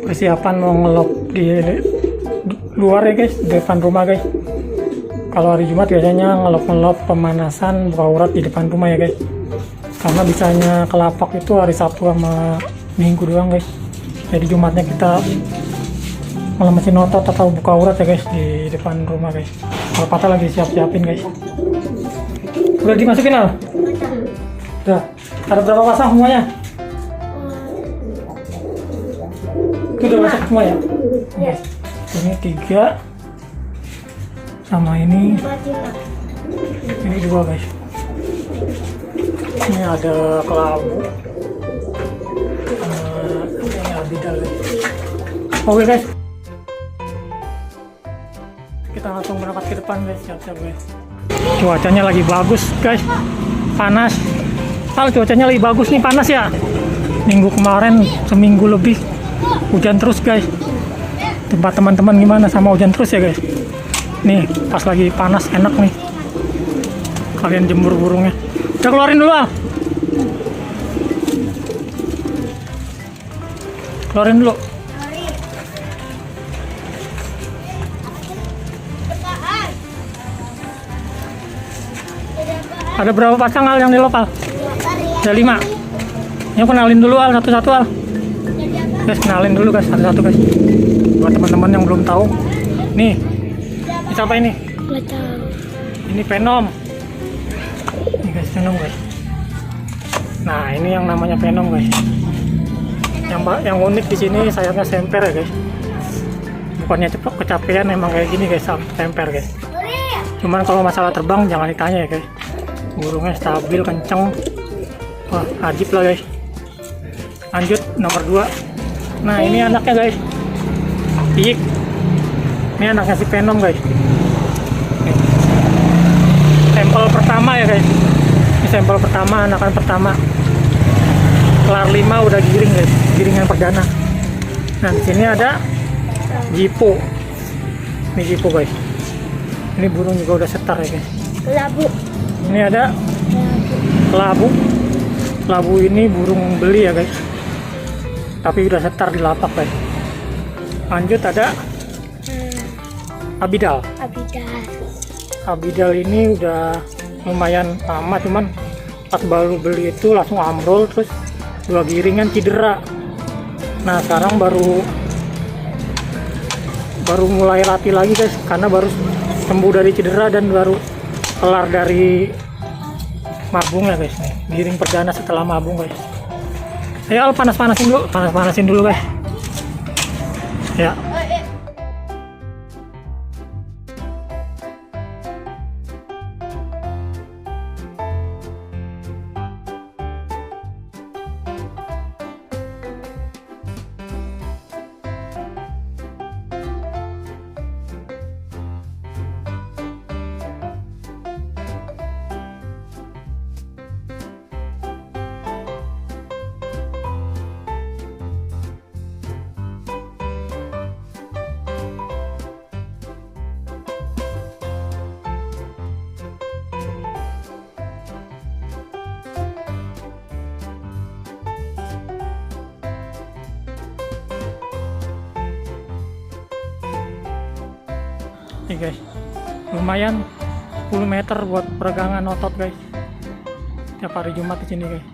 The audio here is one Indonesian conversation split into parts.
persiapan mau ngelop di luar ya guys, di depan rumah guys. Kalau hari Jumat biasanya ngelop pemanasan buka urat di depan rumah ya guys, karena bisanya kelapak itu hari Sabtu sama Minggu doang guys. Jadi Jumatnya kita ngelemesin otot atau buka urat ya guys di depan rumah guys. Kalau patah lagi siapin guys. Udah dimasukin Al? Udah. Ada berapa pasang semuanya? Itu udah masak semua ya? Yes. Ini 3 sama ini 2 guys. Ini ada kelabu, ini albidal guys. Oke guys, kita langsung berangkat ke depan guys, siap-siap guys. Cuacanya lagi bagus guys, panas. Cuacanya lagi bagus nih, panas ya. Minggu kemarin seminggu lebih hujan terus guys. Tempat teman-teman gimana, sama hujan terus ya guys? Nih pas lagi panas enak nih kalian jemur burungnya. Udah keluarin dulu Al. Keluarin dulu. Ada berapa pasang Al yang dilop Al? Ada 5. Ya kenalin dulu Al, satu-satu Al. Guys, kenalin dulu guys, satu-satu guys. Buat teman-teman yang belum tahu. Nih, siapa ini? Nggak tahu. Ini Venom. Ini guys, Venom guys. Nah, ini yang namanya Venom guys. Yang unik di sini sayapnya semper ya guys. Bukannya cepat kecapean, emang kayak gini guys, semper guys. Cuman kalau masalah terbang jangan ditanya ya guys. Burungnya stabil, kenceng. Wah, ajib lah guys. Lanjut nomor 2. Nah, ini anaknya guys. Iik. Ini anaknya si Venom guys. Sampel pertama ya guys. Ini sampel pertama, anakan pertama. Kelar 5 udah giring guys, giringan perdana. Nah, di sini ada Jipo. Ini Jipo guys. Ini burung juga udah setar ya guys. Kelabu. Ini ada kelabu. Kelabu ini burung beli ya guys. Tapi udah setar di lapak guys. Lanjut ada Abidal. Abidal ini udah lumayan lama, cuman pas baru beli itu langsung ambrol, terus 2 giringan cedera. Nah sekarang baru mulai latih lagi guys, karena baru sembuh dari cedera dan baru kelar dari mabung ya guys. Giring perdana setelah mabung guys. Ayo panas-panasin dulu guys. Ya. Nih guys, lumayan 10 meter buat peregangan otot guys. Tiap hari Jumat di sini guys.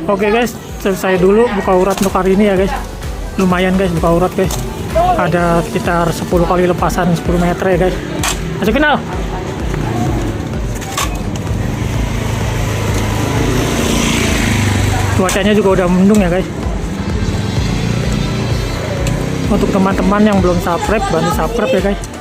Oke guys, selesai dulu buka urat untuk hari ini ya guys. Lumayan guys buka urat guys. Ada sekitar 10 kali lepasan 10 meter ya guys. Masukin Al. Cuacanya juga udah mendung ya guys. Untuk teman-teman yang belum subscribe, bantu subscribe ya guys.